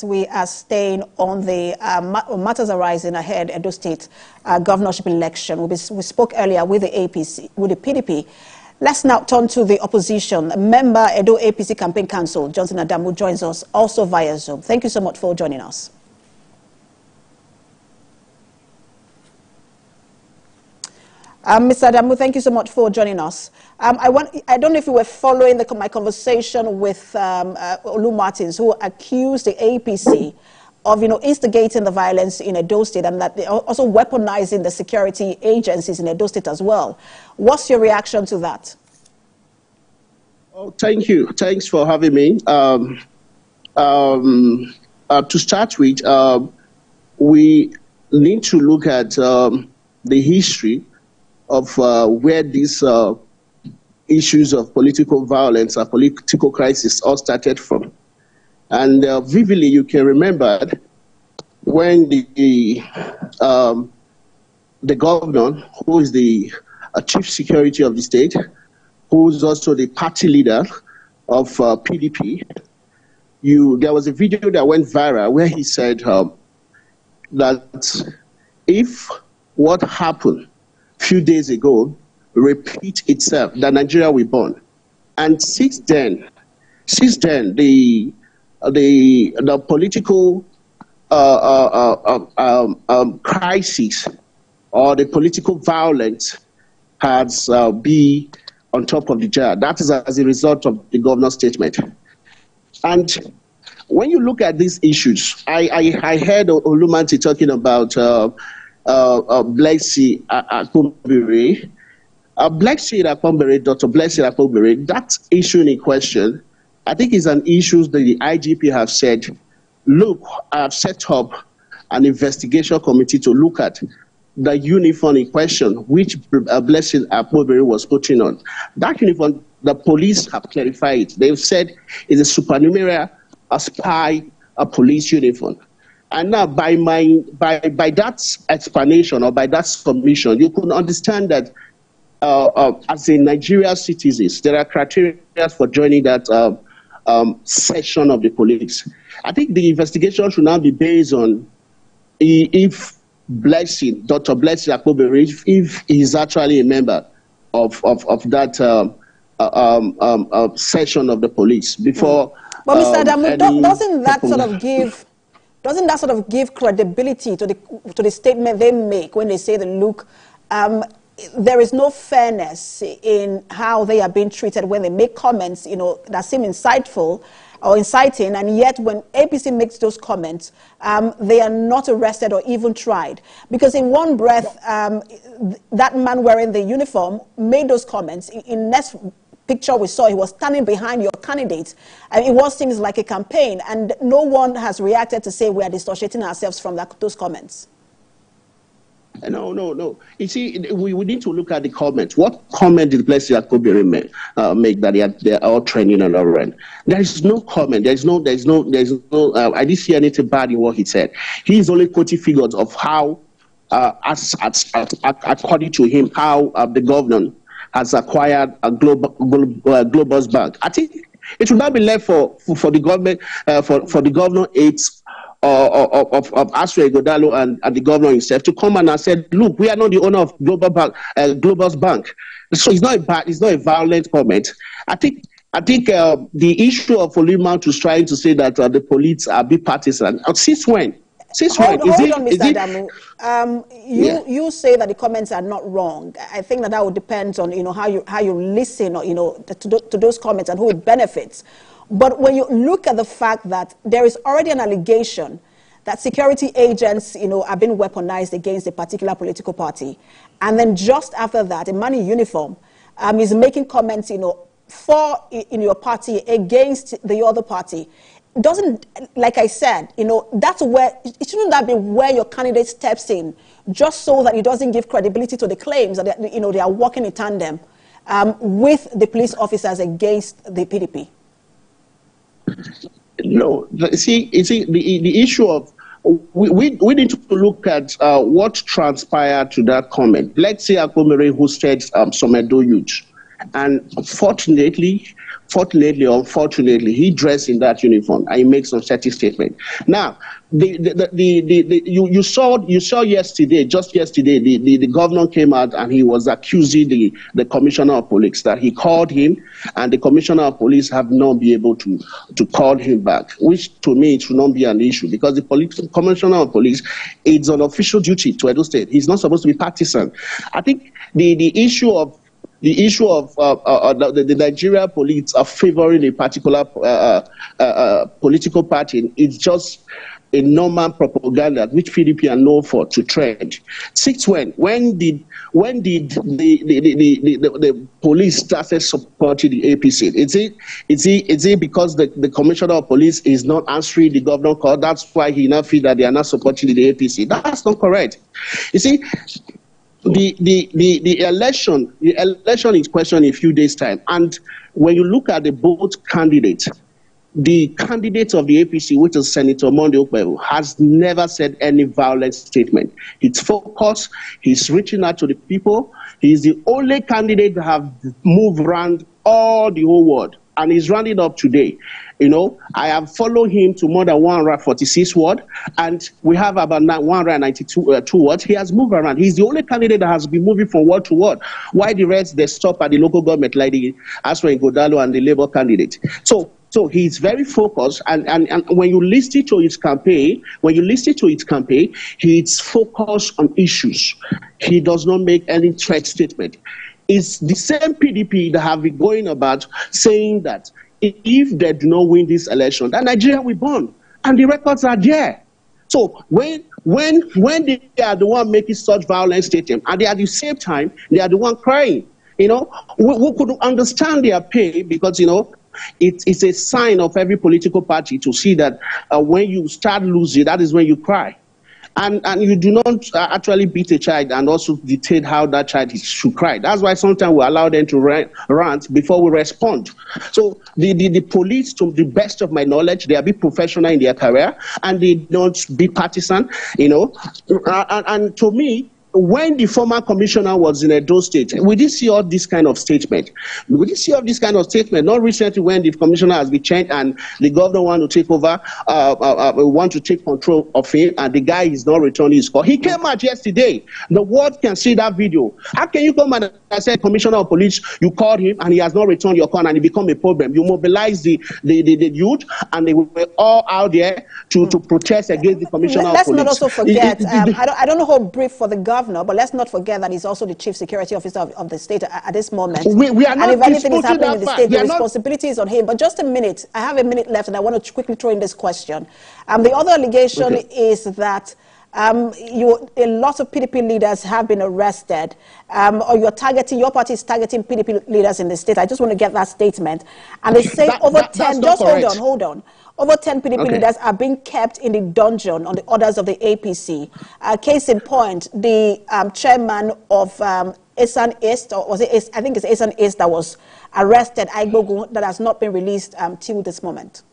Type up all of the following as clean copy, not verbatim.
We are staying on the matters arising ahead Edo State governorship election. We spoke earlier with the APC, with the PDP. Let's now turn to the opposition. A member, Edo APC Campaign Council, Johnson Adamu, joins us also via Zoom. Thank you so much for joining us. Mr. Adamu, thank you so much for joining us. I don't know if you were following my conversation with Olu Martins, who accused the APC of, instigating the violence in Edo State and that they're also weaponizing the security agencies in Edo State as well. What's your reaction to that? Oh, thank you. Thanks for having me. To start with, we need to look at the history of where these issues of political violence or political crisis all started from. And vividly, you can remember when the governor, who is the chief security of the state, who is also the party leader of PDP, there was a video that went viral where he said that if what happened few days ago repeat itself, that Nigeria will burn. And since then, the political crisis or the political violence has been on top of the jar. That is as a result of the governor's statement. And when you look at these issues, I heard Olumanti talking about Blessy Akpobere. Dr. Blessy Akpobere, that issue in question, I think is an issue that the IGP have said, look, I have set up an investigation committee to look at the uniform in question, which Blessy Akpobere was putting on. That uniform, the police have clarified it. They've said it's a supernumerary, a spy, a police uniform. And now, by that explanation or by that submission, you can understand that as a Nigerian citizen, there are criteria for joining that section of the police. I think the investigation should now be based on if Dr. Blessy Akpobere, if he's actually a member of that section of the police before. But Mr. Adamu, doesn't that sort of give credibility to the statement they make when they say that, look, there is no fairness in how they are being treated when they make comments, that seem insightful or inciting, and yet when APC makes those comments, they are not arrested or even tried. Because in one breath, that man wearing the uniform made those comments. In next picture we saw, he was standing behind your candidate. It was seems like a campaign, and no one has reacted to say we are dissociating ourselves from those comments. No. You see, we need to look at the comments. What comment did Blessy Akpobere make that they are all trending on our end? There is no comment. There's no. I didn't see anything bad in what he said. He is only quoting figures of how, according to him, how the governor has acquired a Globus Bank. I think it should not be left for the government, for the governor aides of Aswe Godalo and the governor himself to come and say, look, we are not the owner of Globus Bank. So it's not a violent comment. I think the issue of Olumant was trying to say that the police are bipartisan. Since when? Hold on, Mr. Adamu. You say that the comments are not wrong. I think that would depend on how you listen or to those comments and who it benefits. But when you look at the fact that there is already an allegation that security agents are being weaponized against a particular political party, and then just after that, a man in uniform is making comments for your party against the other party. Doesn't, like I said, that's where, shouldn't that be where your candidate steps in, just so that it doesn't give credibility to the claims that they are working in tandem with the police officers against the PDP? No, see, the issue of we need to look at what transpired to that comment. Let's say Akpobere hosted some Edo youth, and fortunately, fortunately or unfortunately, he dressed in that uniform and he makes some certain statement. Now, you saw yesterday, just yesterday, the governor came out and he was accusing the commissioner of police that he called him, and the commissioner of police have not been able to call him back, which to me it should not be an issue, because the commissioner of police is on official duty to Edo State. He's not supposed to be partisan. I think the issue of the Nigeria police are favoring a particular political party is just a normal propaganda which PDP are known for to trend. When did the police started supporting the APC? Is it because the commissioner of police is not answering the governor call? That's why he now feel that they are not supporting the APC. That's not correct. You see, the election is question in a few days' time, and when you look at the both candidates, the candidate of the APC, which is Senator Monday Okpebholo, has never said any violent statement. He's focused. He's reaching out to the people. He's the only candidate that have moved around all the whole world, and he's rounding up today. You know, I have followed him to more than 146 wards, and we have about 192 wards. He has moved around. He's the only candidate that has been moving from ward to ward. Why the rest, they stop at the local government, like the Asra Godalo and the Labour candidate. So he's very focused, and when you listen to his campaign, he's focused on issues. He does not make any threat statement. It's the same PDP that have been going about saying that if they do not win this election, then Nigeria will burn, and the records are there. So when they are the one making such violent statements, and they at the same time they are the one crying, you know, we could understand their pain, because you know, it's a sign of every political party to see that when you start losing, that is when you cry. And you do not actually beat a child and also dictate how that child should cry. That's why sometimes we allow them to rant before we respond. So the police, to the best of my knowledge, they are big professional in their career, and they don't be partisan, you know. And to me, when the former commissioner was in Edo State, we did see all this kind of statement. Not recently, when the commissioner has been changed and the governor want to take over, want to take control of him, and the guy is not returning his call. He came out yesterday. The world can see that video. How can you come and say, commissioner of police, you called him and he has not returned your call, and it become a problem? You mobilize the youth, and they were all out there to protest against the commissioner of police. Let's not also forget, I don't know how brief for the governor, but let's not forget that he's also the chief security officer of the state at this moment. We are not, and if anything is happening in the state, the responsibility is on him. But just a minute, I have a minute left, and I want to quickly throw in this question. The other allegation is that a lot of PDP leaders have been arrested, or your party is targeting PDP leaders in the state. I just want to get that statement. And they say over 10, just hold on. Over 10 PDP leaders are being kept in the dungeon on the orders of the APC. Case in point, the chairman of Esan East, or was it East? I think it's Esan East, that was arrested, Aigbogun, that has not been released till this moment.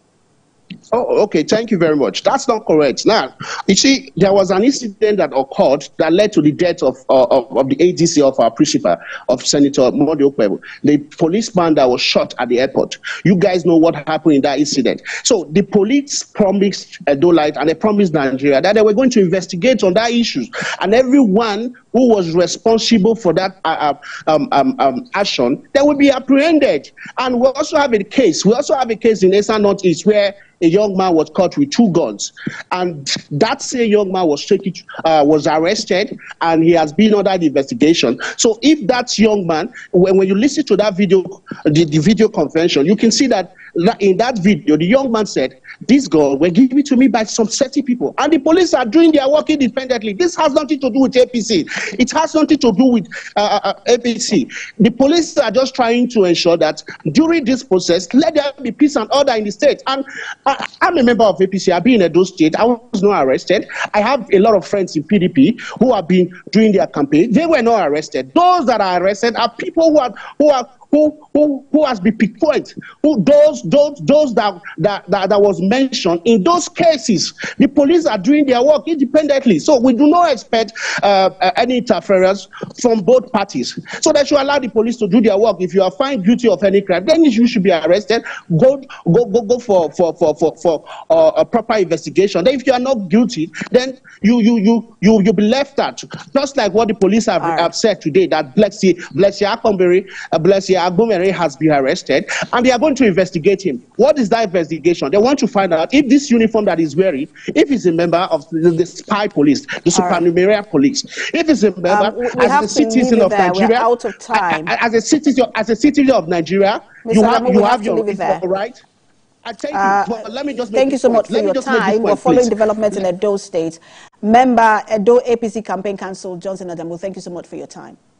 Oh, okay. Thank you very much. That's not correct. Now, you see, there was an incident that occurred that led to the death of the ADC of our principal, of Senator Monday Okpebholo, the policeman that was shot at the airport. You guys know what happened in that incident. So the police promised Edo-lite and they promised Nigeria that they were going to investigate on that issue, and everyone who was responsible for that action, they will be apprehended. And we also have a case. We also have a case in Esan Northeast where a young man was caught with 2 guns, and that same young man was arrested, and he has been under the investigation. So if that young man, when you listen to that video, the video convention, you can see that in that video, the young man said, "This girl were given to me by some 30 people, and the police are doing their work independently. This has nothing to do with APC. It has nothing to do with APC. The police are just trying to ensure that during this process, let there be peace and order in the state." And I'm a member of APC. I've been in Edo State. I was not arrested. I have a lot of friends in PDP who have been doing their campaign. They were not arrested. Those that are arrested are people who who has been pickpocket, those that was mentioned in those cases. The police are doing their work independently, so we do not expect any interference from both parties. So they should allow the police to do their work. If you are found guilty of any crime, then you should be arrested. Go for a proper investigation. Then if you are not guilty, then you'll be left out. Just like what the police have said today, that Blessy Agbomere has been arrested, and they are going to investigate him. What is that investigation? They want to find out if this uniform that he's wearing, if he's a member of the spy police, the supernumerary police, if he's a member as a citizen of Nigeria. We're out of time. As a citizen of Nigeria, you have your right. Thank you. But let me just thank you so much for your time. We're following developments in Edo State. Member Edo APC Campaign Council Johnson Adamu, thank you so much for your time.